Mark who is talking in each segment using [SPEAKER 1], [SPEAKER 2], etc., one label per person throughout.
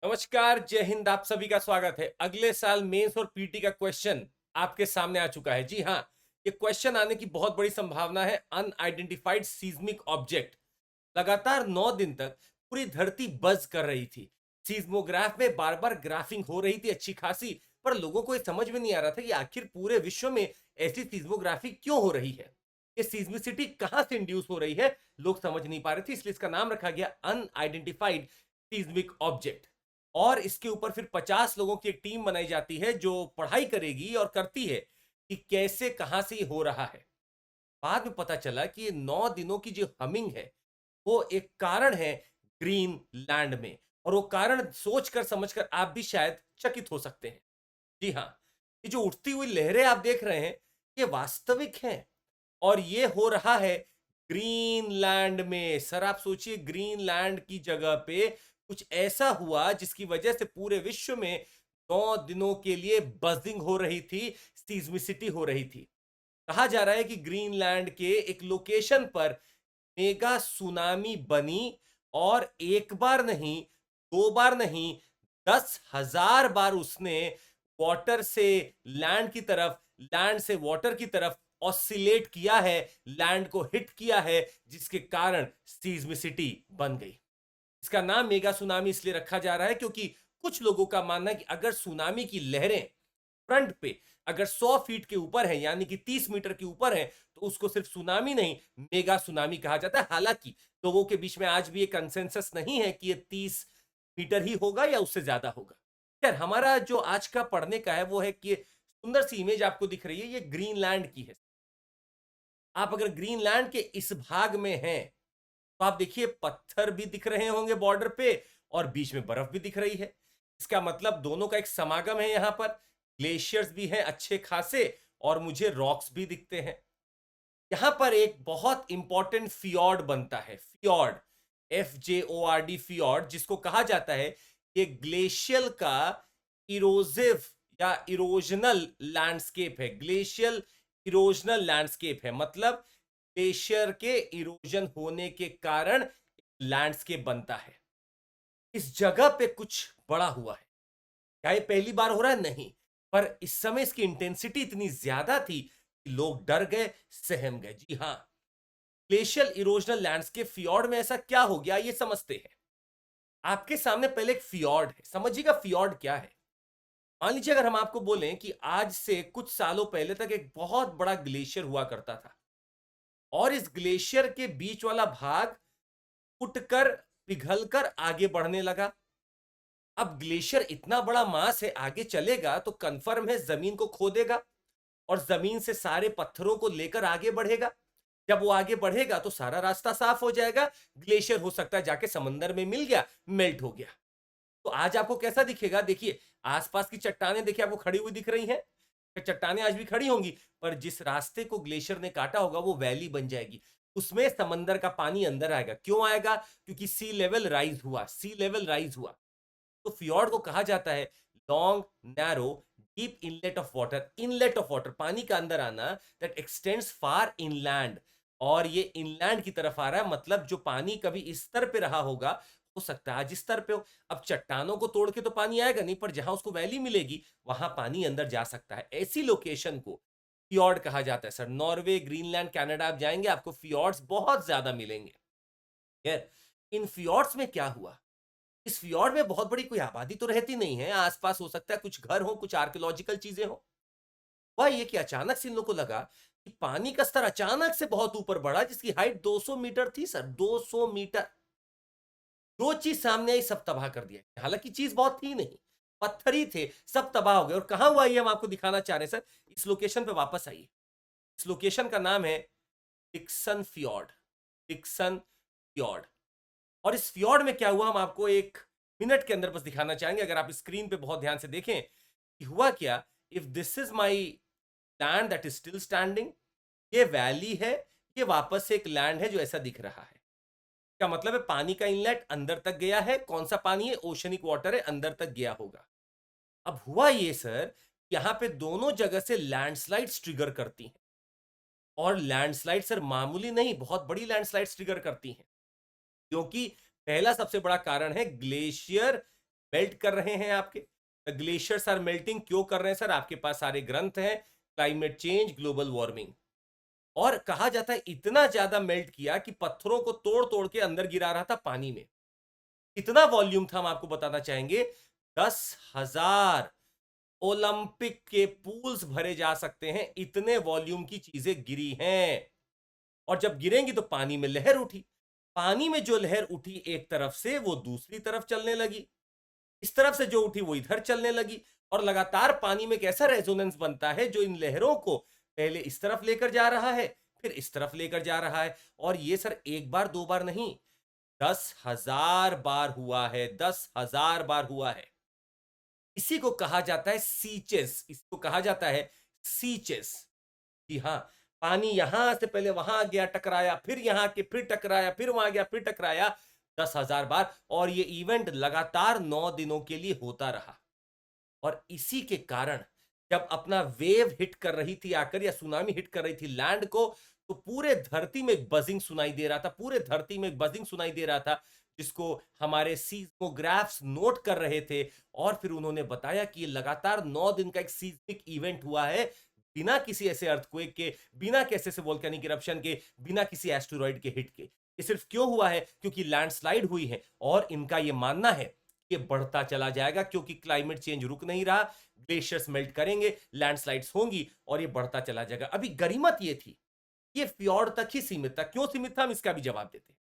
[SPEAKER 1] नमस्कार, जय हिंद। आप सभी का स्वागत है। अगले साल मेंस और पीटी का क्वेश्चन आपके सामने आ चुका है। जी हाँ, ये क्वेश्चन आने की बहुत बड़ी संभावना है। अनआइडेंटिफाइड सीज्मिक ऑब्जेक्ट लगातार 9 दिन तक पूरी धरती बज़ कर रही थी। सीज़्मोग्राफ में बार-बार ग्राफिंग हो रही थी अच्छी खासी, पर लोगों को ये समझ में नहीं आ रहा था कि आखिर पूरे विश्व में ऐसी सीज़्मोग्राफी क्यों हो रही है? ये सीज़्मिसिटी कहाँ से इंड्यूस हो रही है? लोग समझ नहीं पा रहे थे, इसलिए इसका नाम रखा गया अनआइडेंटिफाइड सीज़्मिक ऑब्जेक्ट। और इसके ऊपर फिर 50 लोगों की एक टीम बनाई जाती है जो पढ़ाई करेगी और करती है कि कैसे, कहां से ये हो रहा है। बाद में पता चला कि ये 9 दिनों की जो हमिंग है, वो एक कारण है ग्रीन लैंड में। और वो कारण सोचकर समझकर आप भी शायद चकित हो सकते हैं। जी हाँ, ये जो उठती हुई लहरें आप देख रहे हैं, ये वास्तविक हैं। और ये हो रहा है ग्रीनलैंड में। सर आप सोचिए, ग्रीनलैंड की जगह पे कुछ ऐसा हुआ जिसकी वजह से पूरे विश्व में 9 दिनों के लिए बजिंग हो रही थी, सीज़्मिसिटी हो रही थी। कहा जा रहा है कि ग्रीनलैंड के एक लोकेशन पर मेगा सुनामी बनी और एक बार नहीं, 2 बार नहीं, 10,000 बार उसने वाटर से लैंड की तरफ, लैंड से वाटर की तरफ ऑसिलेट किया है, लैंड को हिट किया है, जिसके कारण सीज़्मिसिटी बन गई। इसका नाम मेगा सुनामी इसलिए रखा जा रहा है क्योंकि कुछ लोगों का मानना है कि अगर सुनामी की लहरें फ्रंट पे अगर 100 फीट के ऊपर है, यानी कि 30 मीटर के ऊपर है, तो उसको सिर्फ सुनामी नहीं, मेगा सुनामी कहा जाता है। हालांकि लोगों के बीच में आज भी ये कंसेंसस नहीं है कि ये 30 मीटर ही होगा या उससे ज्यादा होगा। खैर, हमारा जो आज का पढ़ने का है वो है कि ये सुंदर सी इमेज आपको दिख रही है, ये ग्रीनलैंड की है। आप अगर ग्रीनलैंड के इस भाग में हैं, तो आप देखिए पत्थर भी दिख रहे होंगे बॉर्डर पे और बीच में बर्फ भी दिख रही है। इसका मतलब दोनों का एक समागम है। यहां पर ग्लेशियर्स भी हैं अच्छे खासे, और मुझे रॉक्स भी दिखते हैं। यहां पर एक बहुत इंपॉर्टेंट फियॉर्ड बनता है। फियॉर्ड, FJORD, फियॉर्ड, जिसको कहा जाता है ये ग्लेशियल का इरोजिव या इरोजनल लैंडस्केप है। ग्लेशियल इरोजनल लैंडस्केप है, मतलब ग्लेशियर के इरोजन होने के कारण लैंडस्केप बनता है। इस जगह पे कुछ बड़ा हुआ है। क्या ये पहली बार हो रहा है? नहीं। पर इस समय इसकी इंटेंसिटी इतनी ज्यादा थी कि लोग डर गए, सहम गए। जी हाँ, ग्लेशियल इरोजनल लैंडस्केप फियॉर्ड में ऐसा क्या हो गया, ये समझते हैं। आपके सामने पहले एक फियॉर्ड है, समझिएगा फियॉर्ड क्या है। मान लीजिए अगर हम आपको बोलें कि आज से कुछ सालों पहले तक एक बहुत बड़ा ग्लेशियर हुआ करता था, और इस ग्लेशियर के बीच वाला भाग फुटकर, पिघलकर आगे बढ़ने लगा। अब ग्लेशियर इतना बड़ा मास है, आगे चलेगा तो कंफर्म है जमीन को खो देगा, और जमीन से सारे पत्थरों को लेकर आगे बढ़ेगा। जब वो आगे बढ़ेगा तो सारा रास्ता साफ हो जाएगा। ग्लेशियर हो सकता है जाके समंदर में मिल गया, मेल्ट हो गया। तो आज आपको कैसा दिखेगा? देखिए, आसपास की चट्टानें देखिए आपको खड़ी हुई दिख रही हैं। चट्टानें आज भी खड़ी होंगी, पर जिस रास्ते को ग्लेशियर ने काटा होगा वो वैली बन जाएगी। उसमें समंदर का पानी अंदर आएगा। क्यों आएगा? क्योंकि सी लेवल राइज हुआ, सी लेवल राइज हुआ। तो फियॉर्ड को कहा जाता है long, narrow, deep inlet of water, पानी का अंदर आना दैट एक्सटेंड्स फार इनलैंड। और ये इनलैंड की तरफ आ रहा है, मतलब जो पानी कभी इस स्तर पे रहा होगा, हो सकता है आज इस स्तर पे हो। अब चट्टानों को तोड़ के तो पानी आएगा नहीं, पर जहां उसको वैली मिलेगी वहां पानी अंदर जा सकता है। ऐसी लोकेशन को फियॉर्ड कहा जाता है। सर, नॉर्वे, ग्रीनलैंड, कनाडा आप जाएंगे, आपको फियॉर्ड्स बहुत ज्यादा मिलेंगे। यार, इन फियॉर्ड्स में क्या हुआ? इस फियॉर्ड में बहुत बड़ी कोई आबादी तो रहती नहीं है। आसपास हो सकता है कुछ घर हो, कुछ आर्कियोलॉजिकल चीजें हो। हुआ ये कि अचानक से इन लोगों को लगा कि पानी का स्तर अचानक से बहुत ऊपर बढ़ा, जिसकी हाइट 200 मीटर थी। Sir, 200 metre. दो चीज सामने आई, सब तबाह कर दिया। हालांकि चीज बहुत थी नहीं, पत्थर ही थे, सब तबाह हो गए। और कहां हुआ ये हम आपको दिखाना चाह रहे हैं। सर, इस लोकेशन पे वापस आइए। इस लोकेशन का नाम है डिक्सन फियॉर्ड। डिक्सन फियॉर्ड। और इस फ्यॉर्ड में क्या हुआ हम आपको एक मिनट के अंदर बस दिखाना चाहेंगे। अगर आप स्क्रीन पे बहुत ध्यान से देखें कि हुआ क्या। If this is my land that is still standing, ये वैली है, ये वापस से एक लैंड है जो ऐसा दिख रहा है। क्या मतलब है? पानी का इनलेट अंदर तक गया है। कौन सा पानी है? ओशनिक वाटर है, अंदर तक गया होगा। अब हुआ ये सर, यहां पे दोनों जगह से लैंडस्लाइड्स ट्रिगर करती हैं। और लैंडस्लाइड सर मामूली नहीं, बहुत बड़ी लैंडस्लाइड्स ट्रिगर करती हैं। क्योंकि पहला सबसे बड़ा कारण है ग्लेशियर मेल्ट कर रहे हैं आपके। द ग्लेशियर्स आर मेल्टिंग, क्यों कर रहे हैं सर? आपके पास सारे ग्रंथ हैं, क्लाइमेट चेंज, ग्लोबल वार्मिंग। और कहा जाता है इतना ज्यादा मेल्ट किया कि पत्थरों को तोड़ तोड़ के अंदर गिरा रहा था पानी में। इतना वॉल्यूम था, हम आपको बताना चाहेंगे, 10,000 ओलंपिक के पूल्स भरे जा सकते हैं, इतने वॉल्यूम की चीजें गिरी हैं। और जब गिरेंगी तो पानी में लहर उठी। पानी में जो लहर उठी एक तरफ से, वो दूसरी तरफ चलने लगी। इस तरफ से जो उठी वो इधर चलने लगी। और लगातार पानी में एक ऐसा रेजोनेंस बनता है जो इन लहरों को पहले इस तरफ लेकर जा रहा है, फिर इस तरफ लेकर जा रहा है। और ये सर एक बार दो बार नहीं, 10,000 बार हुआ है, 10,000 बार हुआ है। इसी को कहा जाता है सीचेस, इसको कहा जाता है सीचेस। जी हाँ, पानी यहां से पहले वहां गया, टकराया, फिर यहां के, फिर टकराया, फिर वहां गया, फिर टकराया, 10,000 बार। और ये इवेंट लगातार 9 दिनों के लिए होता रहा। और इसी के कारण जब अपना वेव हिट कर रही थी आकर, या सुनामी हिट कर रही थी लैंड को, तो पूरे धरती में एक बजिंग सुनाई दे रहा था, पूरे धरती में एक बजिंग सुनाई दे रहा था, जिसको हमारे सीस्मोग्राफ्स नोट कर रहे थे। और फिर उन्होंने बताया कि ये लगातार 9 दिन का एक सीस्मिक इवेंट हुआ है, बिना किसी ऐसे अर्थक्वेक के, बिना किसी ऐसे वोल्केनिक इरप्शन के, बिना किसी एस्टेरॉइड के हिट के। ये सिर्फ क्यों हुआ है? क्योंकि लैंडस्लाइड हुई है। और इनका ये मानना है ये बढ़ता चला जाएगा, क्योंकि क्लाइमेट चेंज रुक नहीं रहा, ग्लेशियर्स मेल्ट करेंगे, लैंडस्लाइड्स होंगी, और ये बढ़ता चला जाएगा। अभी गरिमत ये थी, ये फ्योर्ड तक ही सीमित था। क्यों सीमित था, हम इसका भी जवाब देते हैं।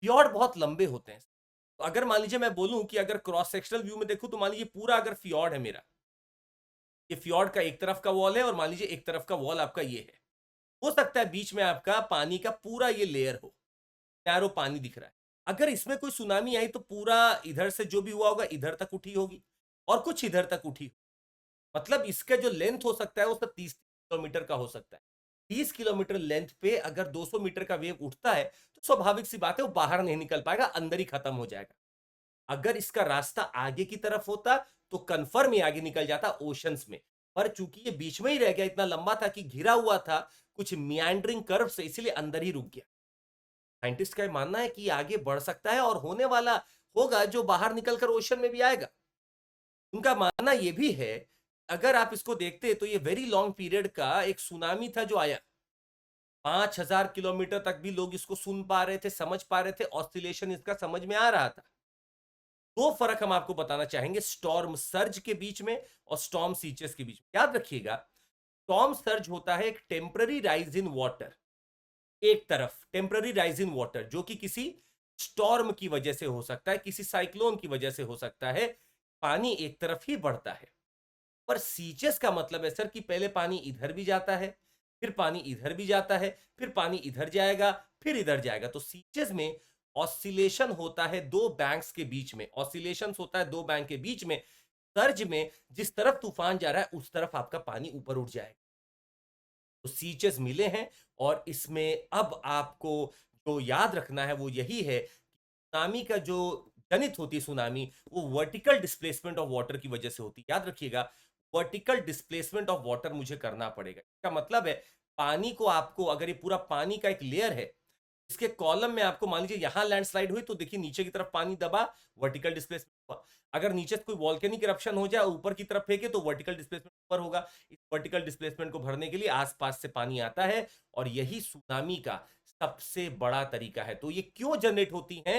[SPEAKER 1] फ्योर्ड बहुत लंबे होते हैं। तो अगर मान लीजिए मैं बोलूं कि अगर क्रॉस सेक्शनल व्यू में देखूं, तो मान लीजिए पूरा अगर फ्योर्ड है मेरा, ये फ्योर्ड का एक तरफ का वॉल है, और मान लीजिए एक तरफ का वॉल आपका ये है। हो सकता है बीच में आपका पानी का पूरा ये लेयर हो, नैरो पानी दिख रहा है। अगर इसमें कोई सुनामी आई तो पूरा इधर से जो भी हुआ होगा इधर तक उठी होगी, और कुछ इधर तक उठी। मतलब इसका जो लेंथ हो सकता है वो सब 30 किलोमीटर का हो सकता है। 30 किलोमीटर लेंथ पे अगर 200 मीटर का वेव उठता है, तो स्वाभाविक सी बात है वो बाहर नहीं निकल पाएगा, अंदर ही खत्म हो जाएगा। अगर इसका रास्ता आगे की तरफ होता तो कंफर्म ही आगे निकल जाता ओशंस में। पर चूंकि ये बीच में ही रह गया, इतना लंबा था कि घिरा हुआ था कुछ मियांड्रिंग कर्व से, इसलिए अंदर ही रुक गया। साइंटिस्ट का मानना है कि आगे बढ़ सकता है, और होने वाला होगा जो बाहर निकलकर ओशन में भी आएगा। उनका मानना यह भी है, अगर आप इसको देखते तो ये वेरी लॉन्ग पीरियड का एक सुनामी था जो आया। 5,000 किलोमीटर तक भी लोग इसको सुन पा रहे थे, समझ पा रहे थे, ऑस्सिलेशन इसका समझ में आ रहा था। दो फर्क हम आपको बताना चाहेंगे स्टॉर्म सर्ज के बीच में और स्टॉर्म सीचेस के बीच में। याद रखिएगा, स्टॉर्म सर्ज होता है एक टेम्पररी राइज इन वाटर, एक तरफ टेम्पररी राइज इन वाटर, जो कि किसी स्टॉर्म की वजह से हो सकता है, किसी साइक्लोन की वजह से हो सकता है, पानी एक तरफ ही बढ़ता है। पर सीचेस का मतलब है सर कि पहले पानी इधर भी जाता है, फिर पानी इधर भी जाता है, फिर पानी इधर जाएगा, फिर इधर जाएगा। तो सीचेस में ऑसिलेशन होता है दो बैंक्स के बीच में, ऑसिलेशन होता है दो बैंक के बीच में। सर्ज में जिस तरफ तूफान जा रहा है उस तरफ आपका पानी ऊपर उठ जाएगा। तो सीचेस मिले हैं, और इसमें अब आपको जो याद रखना है वो यही है, सुनामी का जो जनित होती है सुनामी, वो वर्टिकल डिस्प्लेसमेंट ऑफ वाटर की वजह से होती है। याद रखिएगा, वर्टिकल डिस्प्लेसमेंट ऑफ वाटर मुझे करना पड़ेगा। इसका मतलब है पानी को आपको, अगर ये पूरा पानी का एक लेयर है, इसके कॉलम में आपको मान लीजिए यहां लैंडस्लाइड हुई तो देखिए नीचे की तरफ पानी दबा, वर्टिकल डिस्प्लेसमेंट हुआ। अगर नीचे से कोई वॉल्केनिक इरप्शन हो जाए ऊपर की तरफ फेंके तो वर्टिकल डिस्प्लेसमेंट ऊपर होगा। इस वर्टिकल डिस्प्लेसमेंट को भरने के लिए आसपास से पानी आता है, और यही सुनामी का सबसे बड़ा तरीका है। तो ये क्यों जनरेट होती हैं,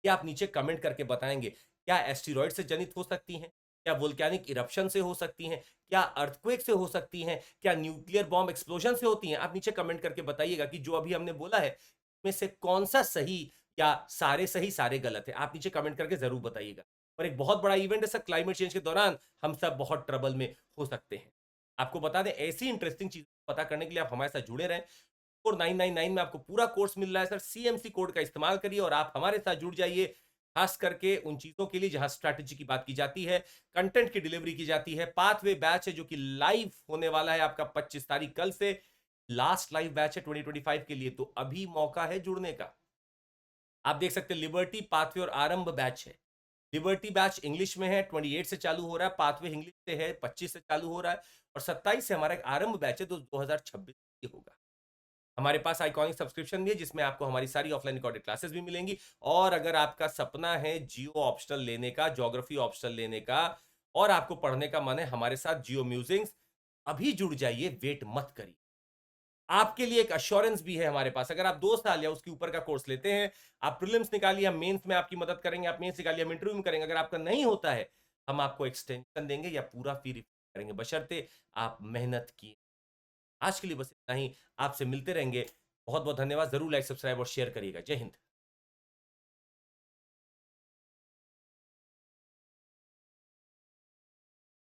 [SPEAKER 1] ये आप नीचे कमेंट करके बताएंगे। क्या एस्टेरॉइड से जनित हो सकती हैं, क्या वोल्केनिक इरप्शन से हो सकती हैं, क्या अर्थक्वेक से हो सकती हैं, क्या न्यूक्लियर बॉम्ब एक्सप्लोजन से होती हैं? आप नीचे कमेंट करके बताइएगा कि जो अभी हमने बोला है में से कौन सा सही, या सारे सही सारे गलत है। आप नीचे कमेंट करके जरूर बताइएगा। और एक बहुत बड़ा इवेंट है सर, क्लाइमेट चेंज के दौरान हम सब बहुत ट्रबल में हो सकते हैं। आपको बता दें, ऐसी इंटरेस्टिंग चीज पता करने के लिए आप हमारे साथ जुड़े रहें। 4999 में आपको पूरा कोर्स मिल रहा है सर। सीएमसी कोड का इस्तेमाल करिए और आप हमारे साथ जुड़ जाइए, खास करके उन चीजों के लिए जहां स्ट्रैटेजी की बात की जाती है, कंटेंट की डिलीवरी की जाती है। पाथवे बैच है जो कि लाइव होने वाला है आपका 25 तारीख, कल से लास्ट लाइव बैच है 2025 के लिए। तो अभी मौका है जुड़ने का। आप देख सकते हैं लिबर्टी, पाथवे और आरंभ बैच है। लिबर्टी बैच इंग्लिश में है, 28 से चालू हो रहा है। पाथवे इंग्लिश से है, 25 से चालू हो रहा है। और 27 से हमारा एक आरंभ बैच है, 2026 होगा। हमारे पास आइकॉनिक सब्सक्रिप्शन भी है जिसमें आपको हमारी सारी ऑफलाइन रिकॉर्डेड क्लासेस भी मिलेंगी। और अगर आपका सपना है जियो ऑप्शनल लेने का, ज्योग्राफी ऑप्शनल लेने का और आपको पढ़ने का मन है हमारे साथ जियो म्यूजिक्स, अभी जुड़ जाइए, वेट मत करिए। आपके लिए एक अश्योरेंस भी है हमारे पास। अगर आप 2 साल या उसके ऊपर का कोर्स लेते हैं, आप प्रीलिम्स निकालिए, हम मेंस में आपकी मदद करेंगे, आप मेंस निकालिए, हम इंटरव्यू में करेंगे। अगर आपका नहीं होता है, हम आपको एक्सटेंशन देंगे या पूरा फी रिफंड करेंगे, बशर्ते आप मेहनत किए। आज के लिए बस इतना ही, आपसे मिलते रहेंगे। बहुत-बहुत धन्यवाद। ज़रूर लाइक, सब्सक्राइब और शेयर करिएगा। जय हिंद।